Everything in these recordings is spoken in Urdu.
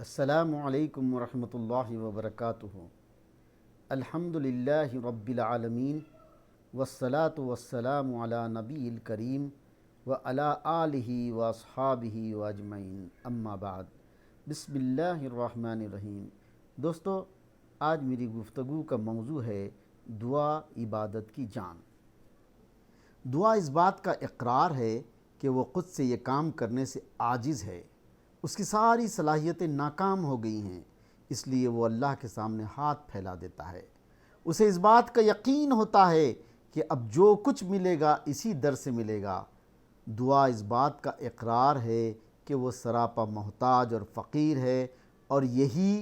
السلام علیکم ورحمۃ اللہ وبرکاتہ۔ الحمدللہ رب العالمین والصلاة والسلام علی نبی الکریم وعلی آلہ واصحابہ واجمعین، اما بعد۔ بسم اللہ الرحمن الرحیم۔ دوستو، آج میری گفتگو کا موضوع ہے دعا عبادت کی جان۔ دعا اس بات کا اقرار ہے کہ وہ خود سے یہ کام کرنے سے عاجز ہے، اس کی ساری صلاحیتیں ناکام ہو گئی ہیں، اس لیے وہ اللہ کے سامنے ہاتھ پھیلا دیتا ہے۔ اسے اس بات کا یقین ہوتا ہے کہ اب جو کچھ ملے گا اسی در سے ملے گا۔ دعا اس بات کا اقرار ہے کہ وہ سراپا محتاج اور فقیر ہے، اور یہی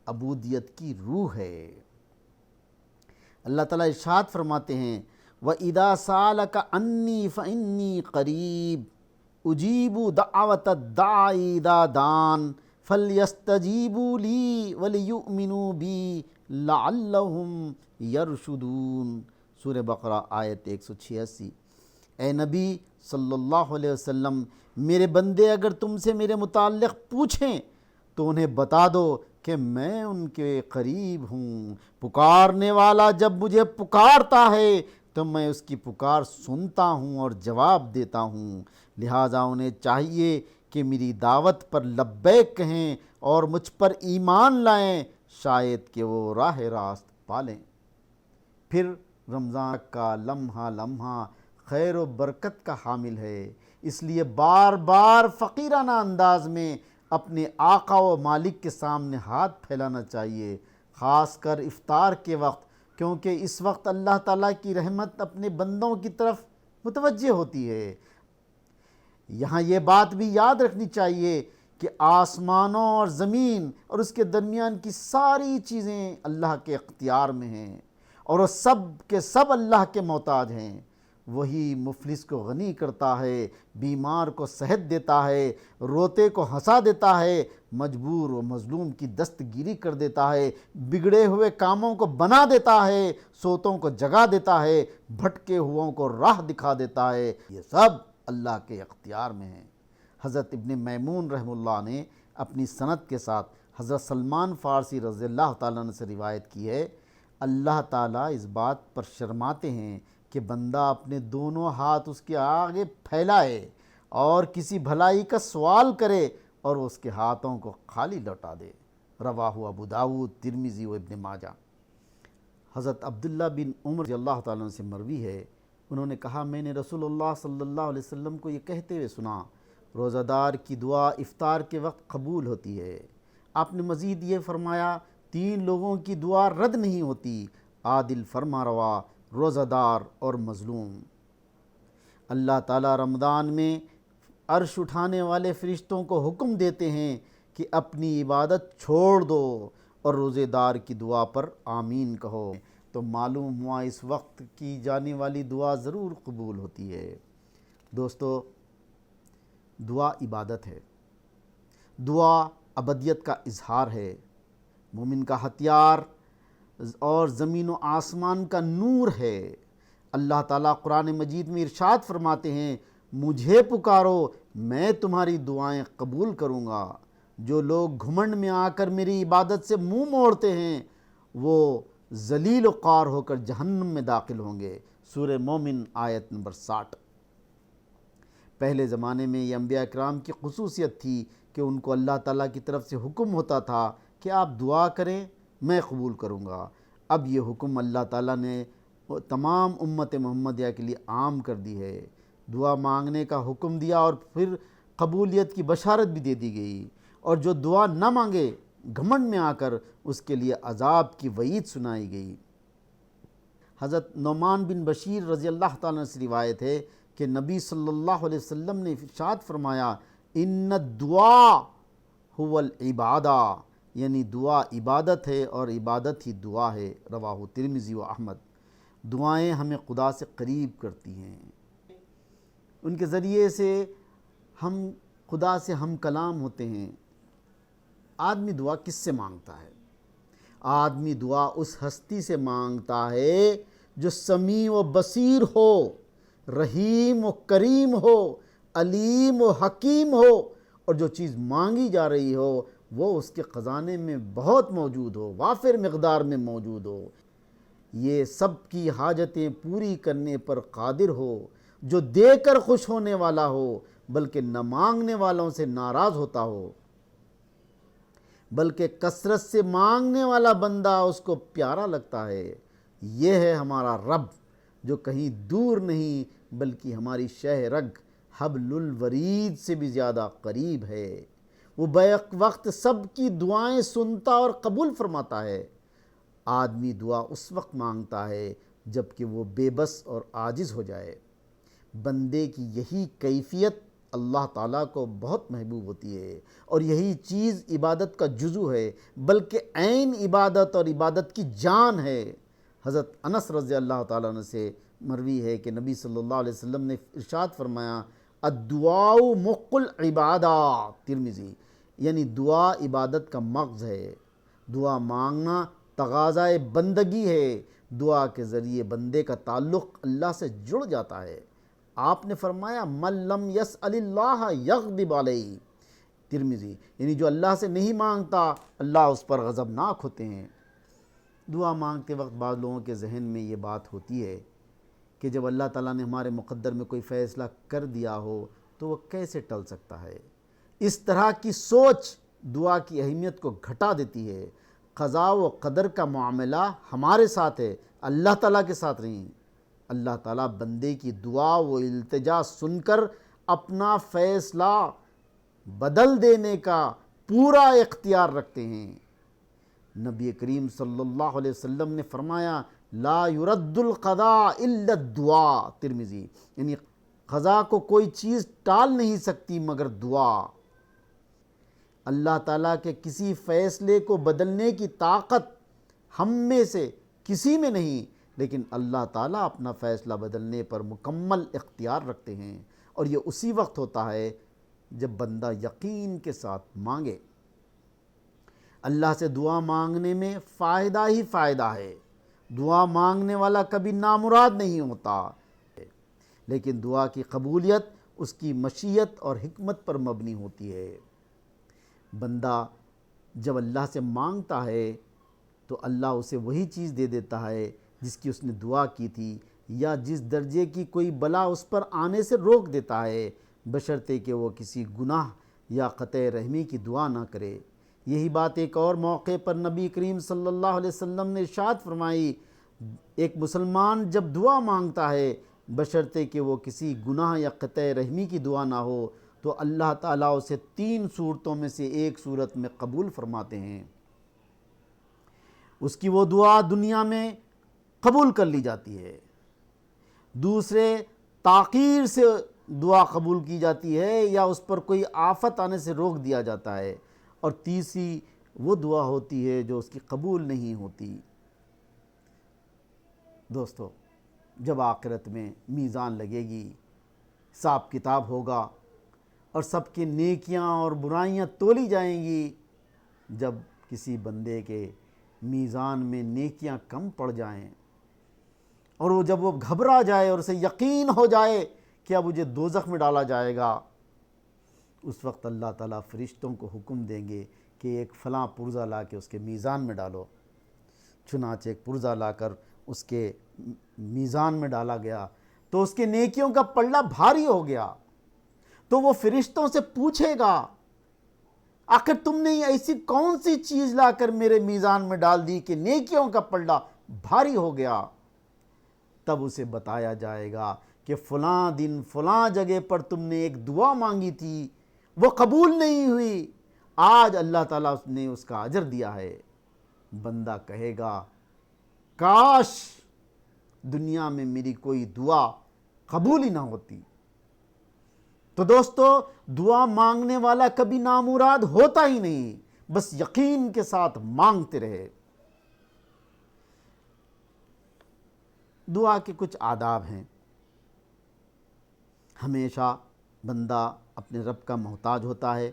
عبودیت کی روح ہے۔ اللہ تعالیٰ ارشاد فرماتے ہیں وَإِذَا سَأَلَكَ عَنِّي فَإِنِّي قَرِيبٌ اجیبوا دعوت الداع اذا دعان فلیستجیبوا لی ولیؤمنوا بی لعلہم یرشدون۔ سورہ بقرہ آیت 186۔ اے نبی صلی اللہ علیہ وسلم، میرے بندے اگر تم سے میرے متعلق پوچھیں تو انہیں بتا دو کہ میں ان کے قریب ہوں۔ پکارنے والا جب مجھے پکارتا ہے تو میں اس کی پکار سنتا ہوں اور جواب دیتا ہوں، لہٰذا انہیں چاہیے کہ میری دعوت پر لبیک کہیں اور مجھ پر ایمان لائیں، شاید کہ وہ راہ راست پالیں۔ پھر رمضان کا لمحہ لمحہ خیر و برکت کا حامل ہے، اس لیے بار بار فقیرانہ انداز میں اپنے آقا و مالک کے سامنے ہاتھ پھیلانا چاہیے، خاص کر افطار کے وقت، کیونکہ اس وقت اللہ تعالیٰ کی رحمت اپنے بندوں کی طرف متوجہ ہوتی ہے۔ یہاں یہ بات بھی یاد رکھنی چاہیے کہ آسمانوں اور زمین اور اس کے درمیان کی ساری چیزیں اللہ کے اختیار میں ہیں، اور وہ سب کے سب اللہ کے محتاج ہیں۔ وہی مفلس کو غنی کرتا ہے، بیمار کو صحت دیتا ہے، روتے کو ہنسا دیتا ہے، مجبور و مظلوم کی دستگیری کر دیتا ہے، بگڑے ہوئے کاموں کو بنا دیتا ہے، سوتوں کو جگا دیتا ہے، بھٹکے ہوئوں کو راہ دکھا دیتا ہے۔ یہ سب اللہ کے اختیار میں ہیں۔ حضرت ابن میمون رحمہ اللہ نے اپنی سند کے ساتھ حضرت سلمان فارسی رضی اللہ تعالیٰ عنہ سے روایت کی ہے، اللہ تعالیٰ اس بات پر شرماتے ہیں کہ بندہ اپنے دونوں ہاتھ اس کے آگے پھیلائے اور کسی بھلائی کا سوال کرے اور اس کے ہاتھوں کو خالی لوٹا دے۔ رواہ ابو داود، ترمذی و ابن ماجہ۔ حضرت عبداللہ بن عمر رضی اللہ تعالیٰ عنہ سے مروی ہے، انہوں نے کہا میں نے رسول اللہ صلی اللہ علیہ وسلم کو یہ کہتے ہوئے سنا، روزہ دار کی دعا افطار کے وقت قبول ہوتی ہے۔ آپ نے مزید یہ فرمایا، 3 لوگوں کی دعا رد نہیں ہوتی، عادل فرما روا، روزہ دار اور مظلوم۔ اللہ تعالیٰ رمضان میں عرش اٹھانے والے فرشتوں کو حکم دیتے ہیں کہ اپنی عبادت چھوڑ دو اور روزہ دار کی دعا پر آمین کہو، تو معلوم ہوا اس وقت کی جانے والی دعا ضرور قبول ہوتی ہے۔ دوستو، دعا عبادت ہے، دعا ابدیت کا اظہار ہے، مومن کا ہتھیار اور زمین و آسمان کا نور ہے۔ اللہ تعالیٰ قرآن مجید میں ارشاد فرماتے ہیں مجھے پکارو میں تمہاری دعائیں قبول کروں گا۔ جو لوگ گھمنڈ میں آ کر میری عبادت سے منہ موڑتے ہیں وہ ذلیل و خوار ہو کر جہنم میں داخل ہوں گے۔ سورہ مومن آیت نمبر 60۔ پہلے زمانے میں یہ انبیاء کرام کی خصوصیت تھی کہ ان کو اللہ تعالیٰ کی طرف سے حکم ہوتا تھا کہ آپ دعا کریں میں قبول کروں گا۔ اب یہ حکم اللہ تعالیٰ نے تمام امت محمدیہ کے لیے عام کر دی ہے۔ دعا مانگنے کا حکم دیا اور پھر قبولیت کی بشارت بھی دے دی گئی، اور جو دعا نہ مانگے گھمنڈ میں آ کر اس کے لیے عذاب کی وعید سنائی گئی۔ حضرت نعمان بن بشیر رضی اللہ تعالیٰ عنہ سے روایت ہے کہ نبی صلی اللہ علیہ وسلم نے ارشاد فرمایا ان الدعاء هو العبادہ، یعنی دعا عبادت ہے اور عبادت ہی دعا ہے۔ رواہ ترمذی و احمد۔ دعائیں ہمیں خدا سے قریب کرتی ہیں، ان کے ذریعے سے ہم خدا سے ہم کلام ہوتے ہیں۔ آدمی دعا کس سے مانگتا ہے؟ آدمی دعا اس ہستی سے مانگتا ہے جو سمیع و بصیر ہو، رحیم و کریم ہو، علیم و حکیم ہو، اور جو چیز مانگی جا رہی ہو وہ اس کے خزانے میں بہت موجود ہو، وافر مقدار میں موجود ہو، یہ سب کی حاجتیں پوری کرنے پر قادر ہو، جو دے کر خوش ہونے والا ہو بلکہ نہ مانگنے والوں سے ناراض ہوتا ہو، بلکہ کثرت سے مانگنے والا بندہ اس کو پیارا لگتا ہے۔ یہ ہے ہمارا رب جو کہیں دور نہیں بلکہ ہماری شہ رگ حبل الورید سے بھی زیادہ قریب ہے۔ وہ بیک وقت سب کی دعائیں سنتا اور قبول فرماتا ہے۔ آدمی دعا اس وقت مانگتا ہے جب کہ وہ بے بس اور عاجز ہو جائے۔ بندے کی یہی کیفیت اللہ تعالیٰ کو بہت محبوب ہوتی ہے، اور یہی چیز عبادت کا جزو ہے، بلکہ عین عبادت اور عبادت کی جان ہے۔ حضرت انس رضی اللہ تعالیٰ عنہ سے مروی ہے کہ نبی صلی اللہ علیہ وسلم نے ارشاد فرمایا، الدعاء مخ العبادہ، ترمذی، یعنی دعا عبادت کا مغز ہے۔ دعا مانگنا تقاضائے بندگی ہے۔ دعا کے ذریعے بندے کا تعلق اللہ سے جڑ جاتا ہے۔ آپ نے فرمایا من لم یسأل اللہ یغضب علیہ، ترمذی، یعنی جو اللہ سے نہیں مانگتا اللہ اس پر غضبناک ہوتے ہیں۔ دعا مانگتے وقت بعض لوگوں کے ذہن میں یہ بات ہوتی ہے کہ جب اللہ تعالیٰ نے ہمارے مقدر میں کوئی فیصلہ کر دیا ہو تو وہ کیسے ٹل سکتا ہے۔ اس طرح کی سوچ دعا کی اہمیت کو گھٹا دیتی ہے۔ قضاء و قدر کا معاملہ ہمارے ساتھ ہے، اللہ تعالیٰ کے ساتھ نہیں۔ اللہ تعالیٰ بندے کی دعا و التجا سن کر اپنا فیصلہ بدل دینے کا پورا اختیار رکھتے ہیں۔ نبی کریم صلی اللہ علیہ وسلم نے فرمایا لا يرد القضاء الا الدعاء، ترمذی، یعنی قضا کو کوئی چیز ٹال نہیں سکتی مگر دعا۔ اللہ تعالیٰ کے کسی فیصلے کو بدلنے کی طاقت ہم میں سے کسی میں نہیں، لیکن اللہ تعالیٰ اپنا فیصلہ بدلنے پر مکمل اختیار رکھتے ہیں، اور یہ اسی وقت ہوتا ہے جب بندہ یقین کے ساتھ مانگے۔ اللہ سے دعا مانگنے میں فائدہ ہی فائدہ ہے۔ دعا مانگنے والا کبھی نامراد نہیں ہوتا، لیکن دعا کی قبولیت اس کی مشیت اور حکمت پر مبنی ہوتی ہے۔ بندہ جب اللہ سے مانگتا ہے تو اللہ اسے وہی چیز دے دیتا ہے جس کی اس نے دعا کی تھی، یا جس درجے کی کوئی بلا اس پر آنے سے روک دیتا ہے، بشرطے کہ وہ کسی گناہ یا قطع رحمی کی دعا نہ کرے۔ یہی بات ایک اور موقع پر نبی کریم صلی اللہ علیہ وسلم نے ارشاد فرمائی، ایک مسلمان جب دعا مانگتا ہے بشرطے کہ وہ کسی گناہ یا قطع رحمی کی دعا نہ ہو تو اللہ تعالیٰ اسے 3 صورتوں میں سے ایک صورت میں قبول فرماتے ہیں۔ اس کی وہ دعا دنیا میں قبول کر لی جاتی ہے، دوسرے تاخیر سے دعا قبول کی جاتی ہے یا اس پر کوئی آفت آنے سے روک دیا جاتا ہے، اور تیسری وہ دعا ہوتی ہے جو اس کی قبول نہیں ہوتی۔ دوستو، جب آخرت میں میزان لگے گی، حساب کتاب ہوگا اور سب کی نیکیاں اور برائیاں تولی جائیں گی، جب کسی بندے کے میزان میں نیکیاں کم پڑ جائیں اور جب وہ گھبرا جائے اور اسے یقین ہو جائے کہ اب مجھے دوزخ میں ڈالا جائے گا، اس وقت اللہ تعالیٰ فرشتوں کو حکم دیں گے کہ ایک فلاں پرزہ لا کے اس کے میزان میں ڈالو۔ چنانچہ ایک پرزہ لا کر اس کے میزان میں ڈالا گیا تو اس کے نیکیوں کا پلڑا بھاری ہو گیا، تو وہ فرشتوں سے پوچھے گا آخر تم نے ایسی کون سی چیز لا کر میرے میزان میں ڈال دی کہ نیکیوں کا پلڑا بھاری ہو گیا؟ تب اسے بتایا جائے گا کہ فلاں دن فلاں جگہ پر تم نے ایک دعا مانگی تھی، وہ قبول نہیں ہوئی، آج اللہ تعالیٰ نے اس کا اجر دیا ہے۔ بندہ کہے گا کاش دنیا میں میری کوئی دعا قبول ہی نہ ہوتی۔ تو دوستو، دعا مانگنے والا کبھی نامراد ہوتا ہی نہیں، بس یقین کے ساتھ مانگتے رہے۔ دعا کے کچھ آداب ہیں۔ ہمیشہ بندہ اپنے رب کا محتاج ہوتا ہے۔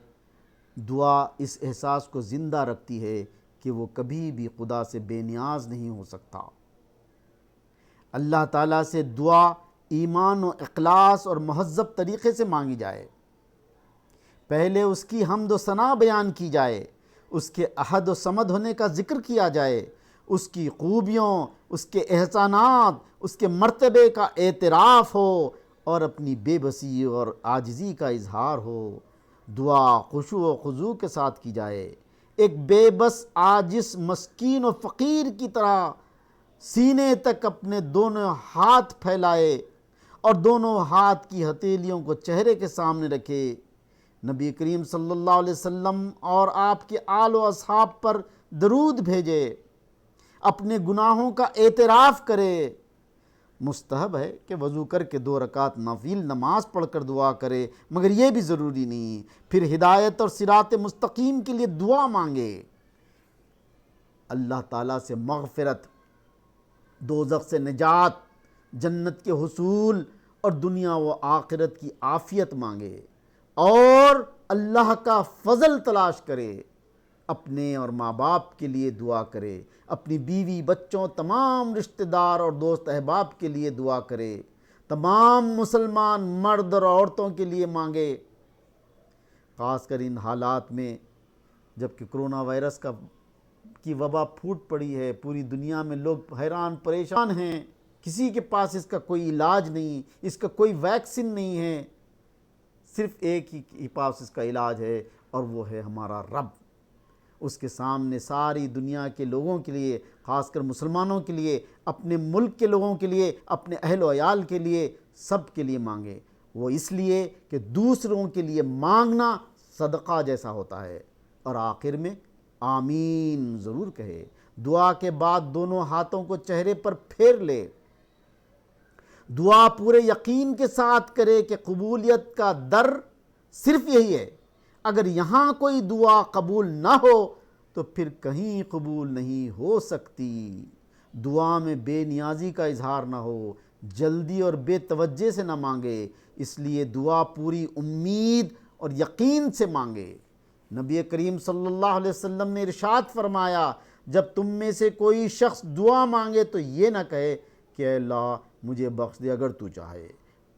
دعا اس احساس کو زندہ رکھتی ہے کہ وہ کبھی بھی خدا سے بے نیاز نہیں ہو سکتا۔ اللہ تعالیٰ سے دعا ایمان و اخلاص اور مہذب طریقے سے مانگی جائے۔ پہلے اس کی حمد و ثنا بیان کی جائے، اس کے احد و صمد ہونے کا ذکر کیا جائے، اس کی خوبیوں، اس کے احسانات، اس کے مرتبے کا اعتراف ہو اور اپنی بے بسی اور عاجزی کا اظہار ہو۔ دعا خشوع و خضوع کے ساتھ کی جائے، ایک بے بس عاجز مسکین و فقیر کی طرح سینے تک اپنے دونوں ہاتھ پھیلائے اور دونوں ہاتھ کی ہتھیلیوں کو چہرے کے سامنے رکھے، نبی کریم صلی اللہ علیہ وسلم اور آپ کے آل و اصحاب پر درود بھیجے، اپنے گناہوں کا اعتراف کرے۔ مستحب ہے کہ وضو کر کے 2 رکعت نافل نماز پڑھ کر دعا کرے، مگر یہ بھی ضروری نہیں۔ پھر ہدایت اور صراط مستقیم کے لیے دعا مانگے، اللہ تعالیٰ سے مغفرت، دوزخ سے نجات، جنت کے حصول اور دنیا و آخرت کی عافیت مانگے، اور اللہ کا فضل تلاش کرے، اپنے اور ماں باپ کے لیے دعا کرے، اپنی بیوی بچوں تمام رشتہ دار اور دوست احباب کے لیے دعا کرے، تمام مسلمان مرد اور عورتوں کے لیے مانگے۔ خاص کر ان حالات میں جب کہ کرونا وائرس کی وبا پھوٹ پڑی ہے، پوری دنیا میں لوگ حیران پریشان ہیں، کسی کے پاس اس کا کوئی علاج نہیں، اس کا کوئی ویکسین نہیں ہے، صرف ایک ہی پاس اس کا علاج ہے، اور وہ ہے ہمارا رب۔ اس کے سامنے ساری دنیا کے لوگوں کے لیے، خاص کر مسلمانوں کے لیے، اپنے ملک کے لوگوں کے لیے، اپنے اہل و عیال کے لیے، سب کے لیے مانگے۔ وہ اس لیے کہ دوسروں کے لیے مانگنا صدقہ جیسا ہوتا ہے، اور آخر میں آمین ضرور کہے۔ دعا کے بعد دونوں ہاتھوں کو چہرے پر پھیر لے، دعا پورے یقین کے ساتھ کرے کہ قبولیت کا در صرف یہی ہے۔ اگر یہاں کوئی دعا قبول نہ ہو تو پھر کہیں قبول نہیں ہو سکتی۔ دعا میں بے نیازی کا اظہار نہ ہو، جلدی اور بے توجہ سے نہ مانگے، اس لیے دعا پوری امید اور یقین سے مانگے۔ نبی کریم صلی اللہ علیہ وسلم نے ارشاد فرمایا، جب تم میں سے کوئی شخص دعا مانگے تو یہ نہ کہے کہ اے اللہ مجھے بخش دے اگر تو چاہے،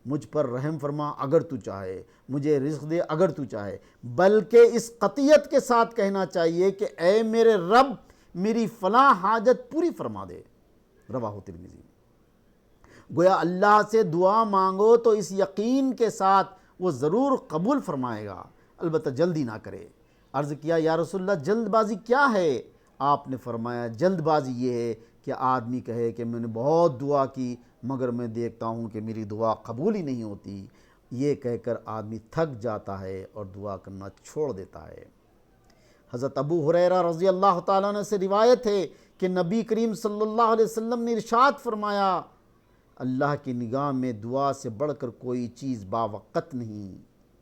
مجھ پر رحم فرما اگر تو چاہے، مجھے رزق دے اگر تو چاہے، بلکہ اس قطعیت کے ساتھ کہنا چاہیے کہ اے میرے رب میری فلاں حاجت پوری فرما دے۔ رواہ ترمذی۔ گویا اللہ سے دعا مانگو تو اس یقین کے ساتھ وہ ضرور قبول فرمائے گا، البتہ جلدی نہ کرے۔ عرض کیا یا رسول اللہ جلد بازی کیا ہے؟ آپ نے فرمایا جلد بازی یہ ہے کہ آدمی کہے کہ میں نے بہت دعا کی مگر میں دیکھتا ہوں کہ میری دعا قبول ہی نہیں ہوتی، یہ کہہ کر آدمی تھک جاتا ہے اور دعا کرنا چھوڑ دیتا ہے۔ حضرت ابو ہریرہ رضی اللہ تعالیٰ عنہ سے روایت ہے کہ نبی کریم صلی اللہ علیہ وسلم نے ارشاد فرمایا، اللہ کی نگاہ میں دعا سے بڑھ کر کوئی چیز باوقت نہیں۔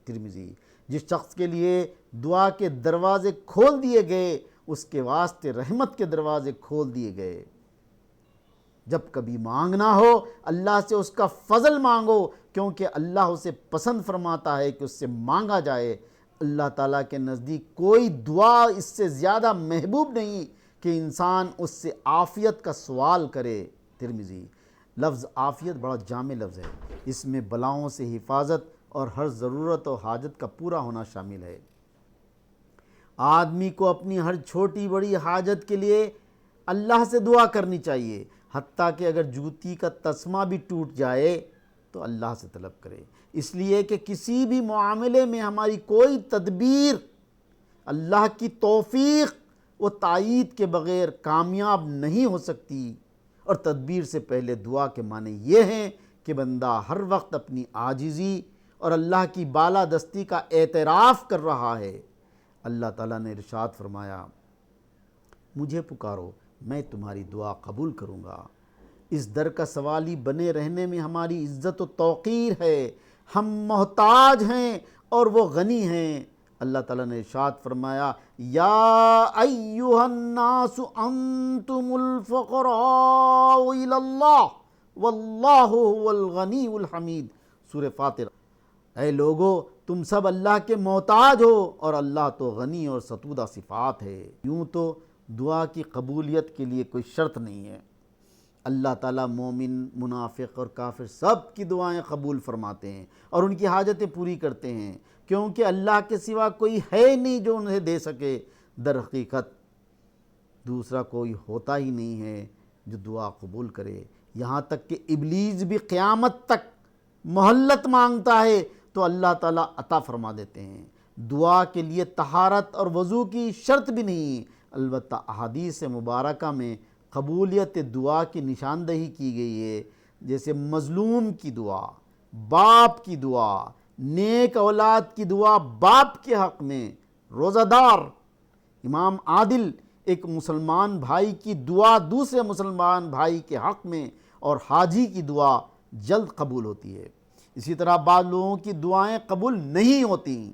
ترمذی۔ جس شخص کے لیے دعا کے دروازے کھول دیے گئے اس کے واسطے رحمت کے دروازے کھول دیے گئے۔ جب کبھی مانگنا ہو اللہ سے اس کا فضل مانگو، کیونکہ اللہ اسے پسند فرماتا ہے کہ اس سے مانگا جائے۔ اللہ تعالیٰ کے نزدیک کوئی دعا اس سے زیادہ محبوب نہیں کہ انسان اس سے عافیت کا سوال کرے۔ ترمذی۔ لفظ عافیت بڑا جامع لفظ ہے، اس میں بلاؤں سے حفاظت اور ہر ضرورت و حاجت کا پورا ہونا شامل ہے۔ آدمی کو اپنی ہر چھوٹی بڑی حاجت کے لیے اللہ سے دعا کرنی چاہیے، حتیٰ کہ اگر جوتی کا تسمہ بھی ٹوٹ جائے تو اللہ سے طلب کرے، اس لیے کہ کسی بھی معاملے میں ہماری کوئی تدبیر اللہ کی توفیق و تائید کے بغیر کامیاب نہیں ہو سکتی۔ اور تدبیر سے پہلے دعا کے معنی یہ ہیں کہ بندہ ہر وقت اپنی عاجزی اور اللہ کی بالادستی کا اعتراف کر رہا ہے۔ اللہ تعالیٰ نے ارشاد فرمایا، مجھے پکارو میں تمہاری دعا قبول کروں گا۔ اس در کا سوالی بنے رہنے میں ہماری عزت و توقیر ہے۔ ہم محتاج ہیں اور وہ غنی ہیں۔ اللہ تعالیٰ نے ارشاد فرمایا، یا ایہا الناس انتم الفقراء الی اللہ واللہ هو الغنی الحمید۔ سورہ فاطر۔ اے لوگو تم سب اللہ کے محتاج ہو اور اللہ تو غنی اور ستودہ صفات ہے۔ یوں تو دعا کی قبولیت کے لیے کوئی شرط نہیں ہے، اللہ تعالیٰ مومن، منافق اور کافر سب کی دعائیں قبول فرماتے ہیں اور ان کی حاجتیں پوری کرتے ہیں، کیونکہ اللہ کے سوا کوئی ہے نہیں جو انہیں دے سکے۔ در حقیقت دوسرا کوئی ہوتا ہی نہیں ہے جو دعا قبول کرے، یہاں تک کہ ابلیس بھی قیامت تک مہلت مانگتا ہے تو اللہ تعالیٰ عطا فرما دیتے ہیں۔ دعا کے لیے طہارت اور وضو کی شرط بھی نہیں، البتہ احادیث مبارکہ میں قبولیت دعا کی نشاندہی کی گئی ہے، جیسے مظلوم کی دعا، باپ کی دعا، نیک اولاد کی دعا باپ کے حق میں، روزہ دار، امام عادل ایک مسلمان بھائی کی دعا دوسرے مسلمان بھائی کے حق میں، اور حاجی کی دعا جلد قبول ہوتی ہے۔ اسی طرح بعض لوگوں کی دعائیں قبول نہیں ہوتی،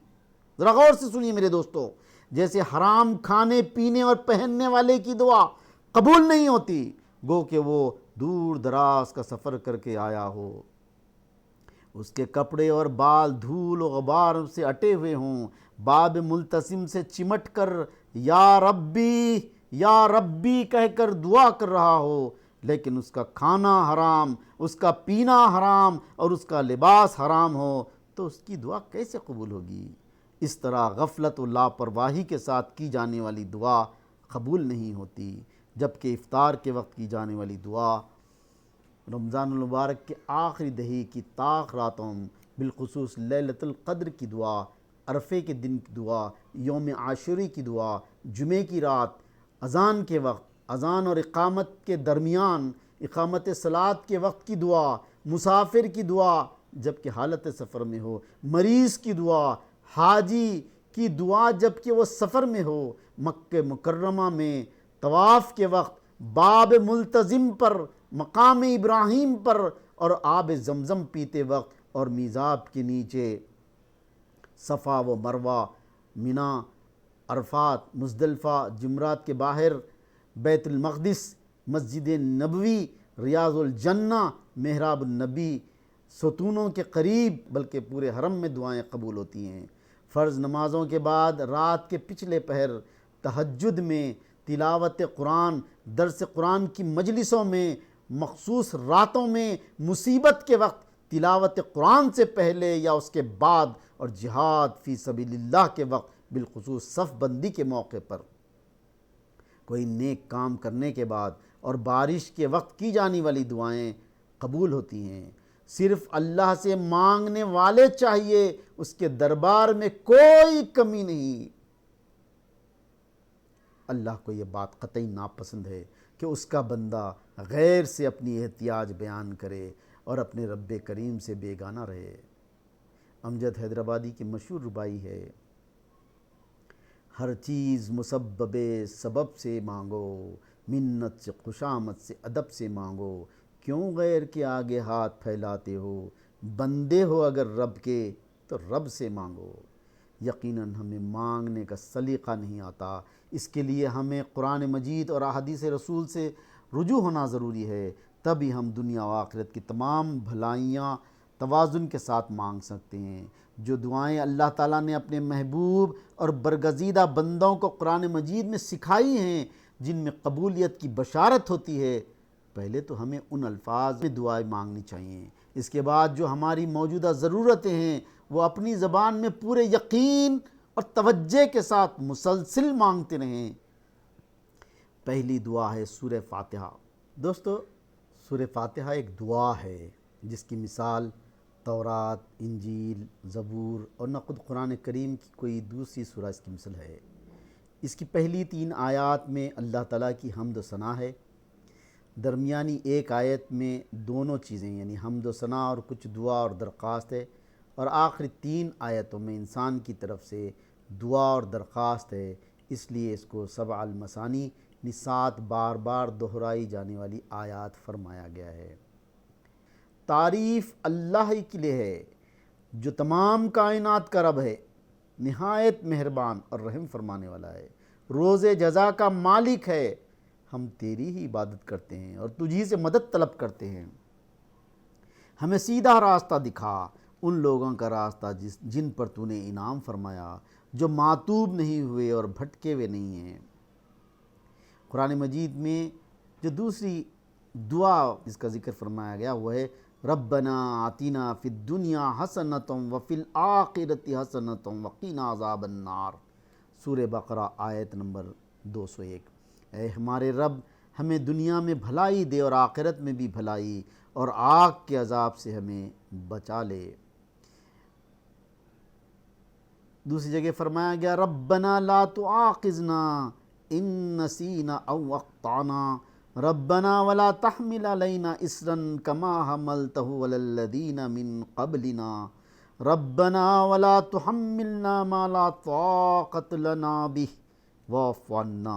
ذرا غور سے سنیے میرے دوستو، جیسے حرام کھانے پینے اور پہننے والے کی دعا قبول نہیں ہوتی، گو کہ وہ دور دراز کا سفر کر کے آیا ہو، اس کے کپڑے اور بال دھول و غبار سے اٹے ہوئے ہوں، باب ملتسم سے چمٹ کر یا ربی کہہ کر دعا کر رہا ہو، لیکن اس کا کھانا حرام، اس کا پینا حرام اور اس کا لباس حرام ہو تو اس کی دعا کیسے قبول ہوگی؟ اس طرح غفلت و لاپرواہی کے ساتھ کی جانے والی دعا قبول نہیں ہوتی، جبکہ افطار کے وقت کی جانے والی دعا، رمضان المبارک کے آخری دہی کی طاق راتوں، بالخصوص لیلۃ القدر کی دعا، عرفے کے دن کی دعا، یوم عاشوری کی دعا، جمعے کی رات، اذان کے وقت، اذان اور اقامت کے درمیان، اقامت صلاۃ کے وقت کی دعا، مسافر کی دعا جبکہ حالت سفر میں ہو، مریض کی دعا، حاجی کی دعا جبکہ وہ سفر میں ہو، مکہ مکرمہ میں طواف کے وقت، باب ملتزم پر، مقام ابراہیم پر، اور آب زمزم پیتے وقت، اور میزاب کے نیچے صفا و مروہ، منا، عرفات، مزدلفہ، جمرات کے باہر، بیت المقدس، مسجد نبوی، ریاض الجنہ، محراب النبی، ستونوں کے قریب، بلکہ پورے حرم میں دعائیں قبول ہوتی ہیں۔ فرض نمازوں کے بعد رات کے پچھلے پہر، تہجد میں، تلاوت قرآن، درس قرآن کی مجلسوں میں، مخصوص راتوں میں، مصیبت کے وقت، تلاوت قرآن سے پہلے یا اس کے بعد، اور جہاد فی سبیل اللہ کے وقت، بالخصوص صف بندی کے موقع پر، کوئی نیک کام کرنے کے بعد اور بارش کے وقت کی جانے والی دعائیں قبول ہوتی ہیں۔ صرف اللہ سے مانگنے والے چاہیے، اس کے دربار میں کوئی کمی نہیں۔ اللہ کو یہ بات قطعی ناپسند ہے کہ اس کا بندہ غیر سے اپنی احتیاج بیان کرے اور اپنے رب کریم سے بیگانہ رہے۔ امجد حیدرآبادی کی مشہور ربائی ہے، ہر چیز مسبب سبب سے مانگو، منت سے خوشامد سے ادب سے مانگو، کیوں غیر کے آگے ہاتھ پھیلاتے ہو، بندے ہو اگر رب کے تو رب سے مانگو۔ یقیناً ہمیں مانگنے کا سلیقہ نہیں آتا، اس کے لیے ہمیں قرآن مجید اور احادیث رسول سے رجوع ہونا ضروری ہے، تبھی ہم دنیا و آخرت کی تمام بھلائیاں توازن کے ساتھ مانگ سکتے ہیں۔ جو دعائیں اللہ تعالیٰ نے اپنے محبوب اور برگزیدہ بندوں کو قرآن مجید میں سکھائی ہیں، جن میں قبولیت کی بشارت ہوتی ہے، پہلے تو ہمیں ان الفاظ میں دعائیں مانگنی چاہیے۔ اس کے بعد جو ہماری موجودہ ضرورتیں ہیں وہ اپنی زبان میں پورے یقین اور توجہ کے ساتھ مسلسل مانگتے رہیں۔ پہلی دعا ہے سورہ فاتحہ۔ دوستو، سورہ فاتحہ ایک دعا ہے جس کی مثال تورات، انجیل، زبور اور نہ خود قرآن کریم کی کوئی دوسری سورہ اس کی مثل ہے۔ اس کی پہلی 3 آیات میں اللہ تعالیٰ کی حمد و ثنا ہے، درمیانی ایک آیت میں دونوں چیزیں یعنی حمد و ثنا اور کچھ دعا اور درخواست ہے، اور آخری 3 آیتوں میں انسان کی طرف سے دعا اور درخواست ہے، اس لیے اس کو 7 المثانی 7 بار بار دہرائی جانے والی آیات فرمایا گیا ہے۔ تعریف اللہ ہی کے لیے ہے جو تمام کائنات کا رب ہے، نہایت مہربان اور رحم فرمانے والا ہے، روز جزا کا مالک ہے۔ ہم تیری ہی عبادت کرتے ہیں اور تجھی سے مدد طلب کرتے ہیں۔ ہمیں سیدھا راستہ دکھا، ان لوگوں کا راستہ جن پر تو نے انعام فرمایا، جو معتوب نہیں ہوئے اور بھٹکے ہوئے نہیں ہیں۔ قرآن مجید میں جو دوسری دعا جس کا ذکر فرمایا گیا وہ ہے ربنا آتنا فی الدنیا حسنۃ وفی الآخرۃ حسنۃ وقنا عذاب النار۔ سورہ بقرہ آیت نمبر 201۔ اے ہمارے رب ہمیں دنیا میں بھلائی دے اور آخرت میں بھی بھلائی، اور آگ کے عذاب سے ہمیں بچا لے۔ دوسری جگہ فرمایا گیا ربنا لا تؤاخذنا ان نسینا او اخطانا ربنا ولا تحمل علینا اصرا کما حملته علی الذین من قبلنا ربنا ولا تحملنا ما لا طاقت لنا به واعف عنا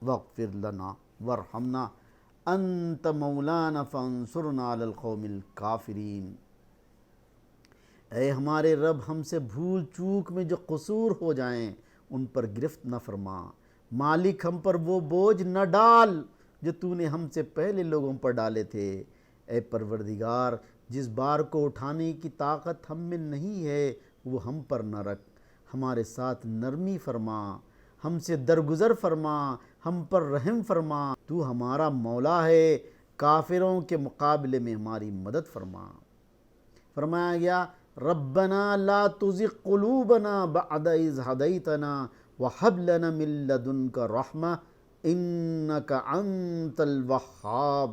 واغفر لنا وارحمنا انت مولانا فانصرنا علی القوم الکافرین۔ اے ہمارے رب ہم سے بھول چوک میں جو قصور ہو جائیں ان پر گرفت نہ فرما، مالک ہم پر وہ بوجھ نہ ڈال جو تو نے ہم سے پہلے لوگوں پر ڈالے تھے۔ اے پروردگار جس بار کو اٹھانے کی طاقت ہم میں نہیں ہے وہ ہم پر نہ رکھ، ہمارے ساتھ نرمی فرما، ہم سے درگزر فرما، ہم پر رحم فرما، تو ہمارا مولا ہے، کافروں کے مقابلے میں ہماری مدد فرما۔ فرمایا گیا ربنا لا تزغ قلوبنا بعد اذ ہدیتنا وہب لنا من لدنک رحمہ انک انت الوہاب۔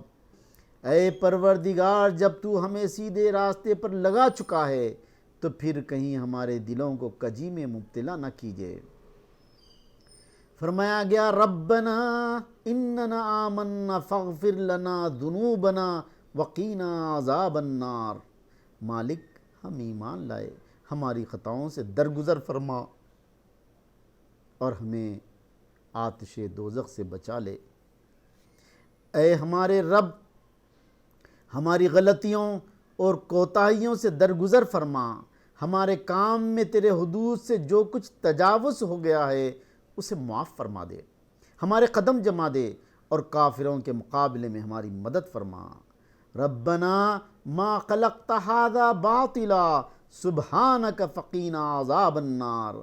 اے پروردگار جب تو ہمیں سیدھے راستے پر لگا چکا ہے تو پھر کہیں ہمارے دلوں کو کجی میں مبتلا نہ کیجیے۔ فرمایا گیا ربنا اننا آمنا فاغفر لنا ذنوبنا وقینا عذاب النار۔ مالک ہم ایمان لائے، ہماری خطاؤں سے درگزر فرما اور ہمیں آتش دوزخ سے بچا لے۔ اے ہمارے رب ہماری غلطیوں اور کوتاہیوں سے درگزر فرما، ہمارے کام میں تیرے حدود سے جو کچھ تجاوز ہو گیا ہے اسے معاف فرما دے، ہمارے قدم جما دے اور کافروں کے مقابلے میں ہماری مدد فرما۔ ربنا ما خلقت هذا باطلا سبحانک فقینا عذاب النار۔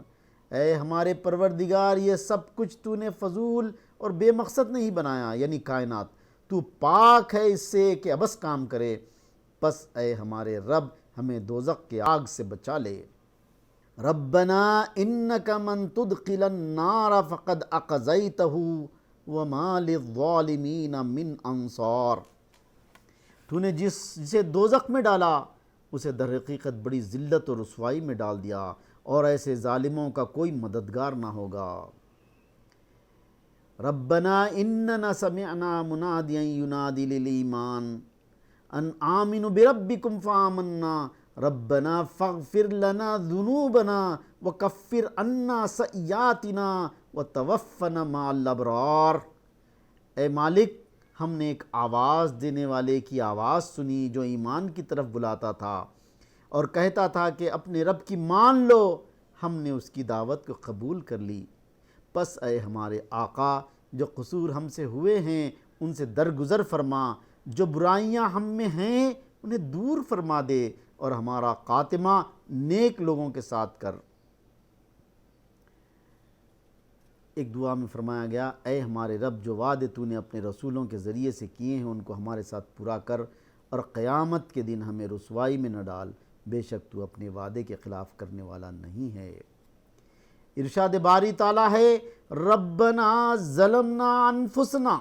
اے ہمارے پروردگار یہ سب کچھ تو نے فضول اور بے مقصد نہیں بنایا، یعنی کائنات، تو پاک ہے اس سے کہ عبث کام کرے، پس اے ہمارے رب ہمیں دوزخ کی آگ سے بچا لے۔ ربنا انک من تدخل النار فقد اخزیتہ وما للظالمین من انصار۔ تو نے جسے دوزخ میں ڈالا اسے در حقیقت بڑی ذلت اور رسوائی میں ڈال دیا، اور ایسے ظالموں کا کوئی مددگار نہ ہوگا۔ ربنا اننا سمعنا منادیا ینادی للایمان ان آمنوا بربکم فآمنا ربنا فاغفر لنا ذنوبنا وکفر عنا سیئاتنا وتوفنا مع الابرار۔ اے مالک ہم نے ایک آواز دینے والے کی آواز سنی جو ایمان کی طرف بلاتا تھا اور کہتا تھا کہ اپنے رب کی مان لو، ہم نے اس کی دعوت کو قبول کر لی، پس اے ہمارے آقا جو قصور ہم سے ہوئے ہیں ان سے درگزر فرما، جو برائیاں ہم میں ہیں انہیں دور فرما دے اور ہمارا خاتمہ نیک لوگوں کے ساتھ کر۔ ایک دعا میں فرمایا گیا اے ہمارے رب جو وعدے تو نے اپنے رسولوں کے ذریعے سے کیے ہیں ان کو ہمارے ساتھ پورا کر، اور قیامت کے دن ہمیں رسوائی میں نہ ڈال، بے شک تو اپنے وعدے کے خلاف کرنے والا نہیں ہے۔ ارشاد باری تعالیٰ ہے ربنا ظلمنا انفسنا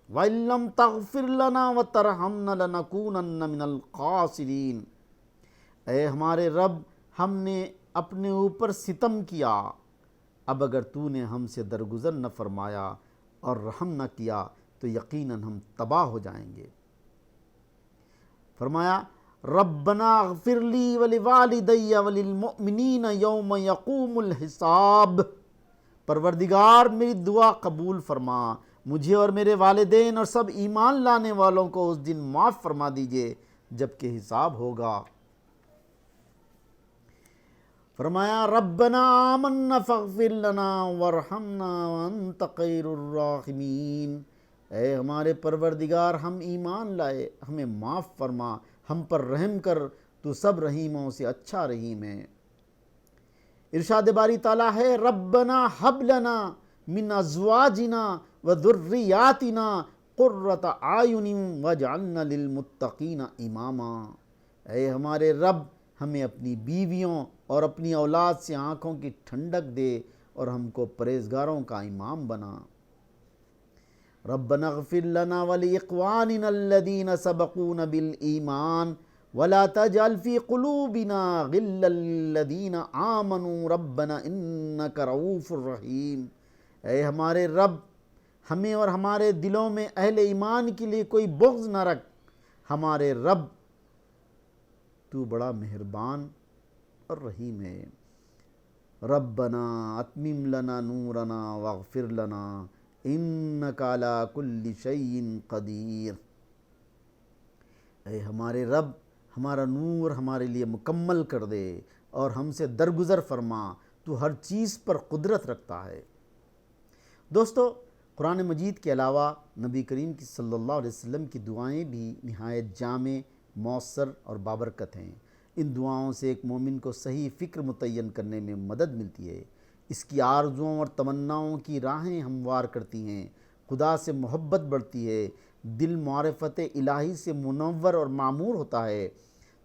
وَإِن لَّمْ تَغْفِرْ لَنَا وَتَرْحَمْنَا لَنَكُونَنَّ مِنَ الْخَاسِرِينَ۔ اے ہمارے رب ہم نے اپنے اوپر ستم کیا، اب اگر تو نے ہم سے درگزر نہ فرمایا اور رحم نہ کیا تو یقیناً ہم تباہ ہو جائیں گے۔ فرمایا ربنا اغفر لی ولوالدی وللمؤمنین یوم یقوم الحساب۔ پروردگار میری دعا قبول فرما، مجھے اور میرے والدین اور سب ایمان لانے والوں کو اس دن معاف فرما دیجئے جب کہ حساب ہوگا۔ فرمایا ربنا آمنا فاغفر لنا وارحمنا وانت خیر الراحمین۔ اے ہمارے پروردگار ہم ایمان لائے، ہمیں معاف فرما، ہم پر رحم کر، تو سب رحیموں سے اچھا رحیم ہے۔ ارشاد باری تعالیٰ ہے ربنا حب لنا من ازواجنا وذریاتنا قرۃ اعین واجعلنا للمتقین اماما۔ اے ہمارے رب ہمیں اپنی بیویوں اور اپنی اولاد سے آنکھوں کی ٹھنڈک دے اور ہم کو پرہیزگاروں کا امام بنا۔ ربنا اغفر لنا ولاخواننا الذین سبقونا بالایمان ولا تجعل فی قلوبنا غلا للذین آمنوا ربنا انک رؤوف رحیم۔ اے ہمارے رب، ہمیں اور ہمارے دلوں میں اہل ایمان کے لیے کوئی بغض نہ رکھ، ہمارے رب تو بڑا مہربان اور رحیم ہے۔ ربنا اتمم لنا نورنا واغفر لنا انک علی کل شیء قدیر۔ اے ہمارے رب، ہمارا نور ہمارے لیے مکمل کر دے اور ہم سے درگزر فرما، تو ہر چیز پر قدرت رکھتا ہے۔ دوستو، قرآن مجید کے علاوہ نبی کریم کی صلی اللہ علیہ وسلم کی دعائیں بھی نہایت جامع، مؤثر اور بابرکت ہیں۔ ان دعاؤں سے ایک مومن کو صحیح فکر متعین کرنے میں مدد ملتی ہے، اس کی آرزوؤں اور تمناؤں کی راہیں ہموار کرتی ہیں، خدا سے محبت بڑھتی ہے، دل معرفت الہی سے منور اور معمور ہوتا ہے۔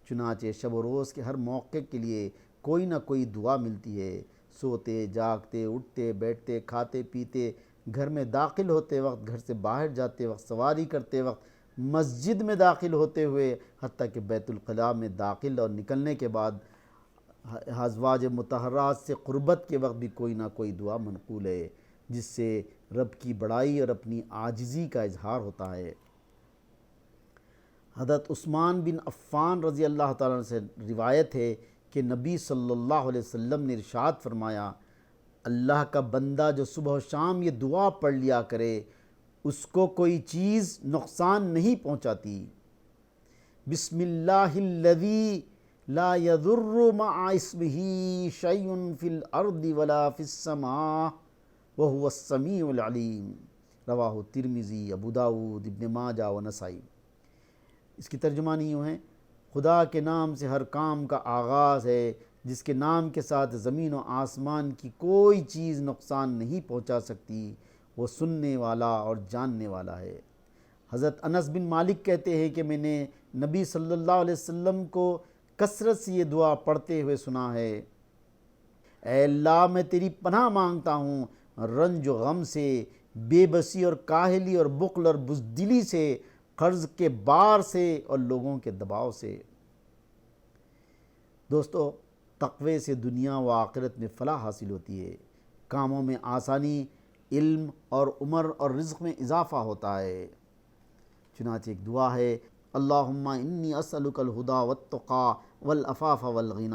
چنانچہ شب و روز کے ہر موقع کے لیے کوئی نہ کوئی دعا ملتی ہے۔ سوتے جاگتے، اٹھتے بیٹھتے، کھاتے پیتے، گھر میں داخل ہوتے وقت، گھر سے باہر جاتے وقت، سواری کرتے وقت، مسجد میں داخل ہوتے ہوئے، حتیٰ کہ بیت الخلاء میں داخل اور نکلنے کے بعد ازواج مطہرات سے قربت کے وقت بھی کوئی نہ کوئی دعا منقول ہے، جس سے رب کی بڑائی اور اپنی عاجزی کا اظہار ہوتا ہے۔ حضرت عثمان بن عفان رضی اللہ تعالیٰ عنہ سے روایت ہے کہ نبی صلی اللہ علیہ وسلم نے ارشاد فرمایا، اللہ کا بندہ جو صبح و شام یہ دعا پڑھ لیا کرے، اس کو کوئی چیز نقصان نہیں پہنچاتی۔ بسم اللہ الذی لا یضر مع اسمہ شیء فی الارض ولا فی السماء وہو السمیع العلیم، رواہ ترمذی، ابو داؤد، ابن ماجہ و نسائی۔ اس کی ترجمانی یوں ہے، خدا کے نام سے ہر کام کا آغاز ہے، جس کے نام کے ساتھ زمین و آسمان کی کوئی چیز نقصان نہیں پہنچا سکتی، وہ سننے والا اور جاننے والا ہے۔ حضرت انس بن مالک کہتے ہیں کہ میں نے نبی صلی اللہ علیہ وسلم کو کثرت سے یہ دعا پڑھتے ہوئے سنا ہے، اے اللہ میں تیری پناہ مانگتا ہوں رنج و غم سے، بے بسی اور کاہلی اور بخل اور بزدلی سے، قرض کے بار سے اور لوگوں کے دباؤ سے۔ دوستو، تقوی سے دنیا و آخرت میں فلاح حاصل ہوتی ہے، کاموں میں آسانی، علم اور عمر اور رزق میں اضافہ ہوتا ہے۔ چنانچہ ایک دعا ہے، اللہم انی اسألک الہدی والتقی والعفاف والغنی،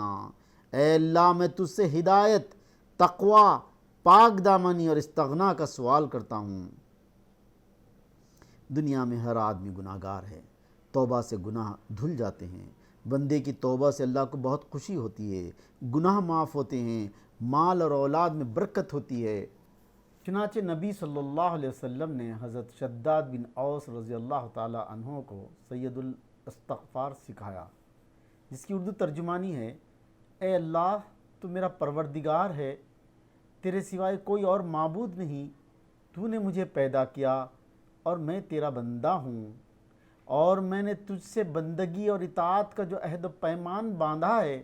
اے اللہ میں تجھ سے ہدایت، تقوی، پاک دامنی اور استغنا کا سوال کرتا ہوں۔ دنیا میں ہر آدمی گناہ گار ہے، توبہ سے گناہ دھل جاتے ہیں، بندے کی توبہ سے اللہ کو بہت خوشی ہوتی ہے، گناہ معاف ہوتے ہیں، مال اور اولاد میں برکت ہوتی ہے۔ چنانچہ نبی صلی اللہ علیہ وسلم نے حضرت شداد بن اوس رضی اللہ تعالی عنہ کو سید الاستغفار سکھایا، جس کی اردو ترجمانی ہے، اے اللہ تو میرا پروردگار ہے، تیرے سوائے کوئی اور معبود نہیں، تو نے مجھے پیدا کیا اور میں تیرا بندہ ہوں، اور میں نے تجھ سے بندگی اور اطاعت کا جو عہد و پیمان باندھا ہے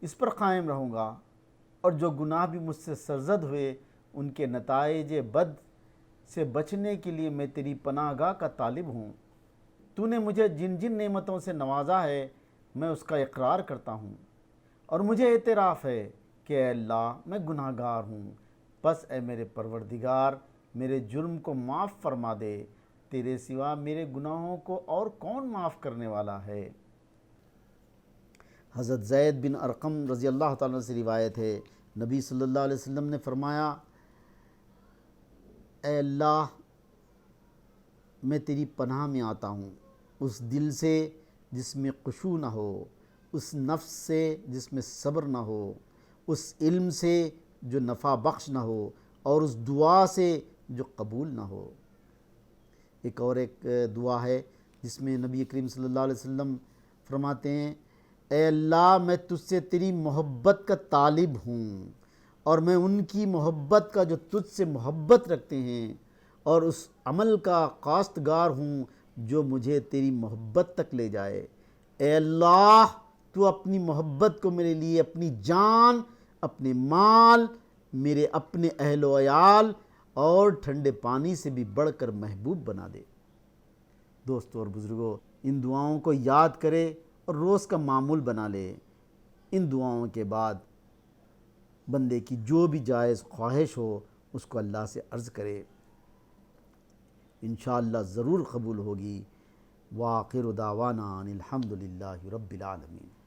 اس پر قائم رہوں گا، اور جو گناہ بھی مجھ سے سرزد ہوئے ان کے نتائج بد سے بچنے کے لیے میں تیری پناہ گاہ کا طالب ہوں۔ تو نے مجھے جن جن نعمتوں سے نوازا ہے میں اس کا اقرار کرتا ہوں، اور مجھے اعتراف ہے کہ اے اللہ میں گناہ گار ہوں، بس اے میرے پروردگار میرے جرم کو معاف فرما دے، تیرے سوا میرے گناہوں کو اور کون معاف کرنے والا ہے۔ حضرت زید بن ارقم رضی اللہ تعالیٰ عنہ سے روایت ہے، نبی صلی اللہ علیہ وسلم نے فرمایا، اے اللہ میں تیری پناہ میں آتا ہوں اس دل سے جس میں خشوع نہ ہو، اس نفس سے جس میں صبر نہ ہو، اس علم سے جو نفع بخش نہ ہو، اور اس دعا سے جو قبول نہ ہو۔ ایک دعا ہے جس میں نبی کریم صلی اللہ علیہ وسلم فرماتے ہیں، اے اللہ میں تجھ سے تیری محبت کا طالب ہوں، اور میں ان کی محبت کا جو تجھ سے محبت رکھتے ہیں، اور اس عمل کا قاصدگار ہوں جو مجھے تیری محبت تک لے جائے۔ اے اللہ تو اپنی محبت کو میرے لیے اپنی جان، اپنے مال، میرے اپنے اہل و عیال اور ٹھنڈے پانی سے بھی بڑھ کر محبوب بنا دے۔ دوستو اور بزرگوں، ان دعاؤں کو یاد کرے اور روز کا معمول بنا لے۔ ان دعاؤں کے بعد بندے کی جو بھی جائز خواہش ہو اس کو اللہ سے عرض کرے، انشاءاللہ ضرور قبول ہوگی۔ وآخر دعوانا ان الحمد للہ رب العالمین۔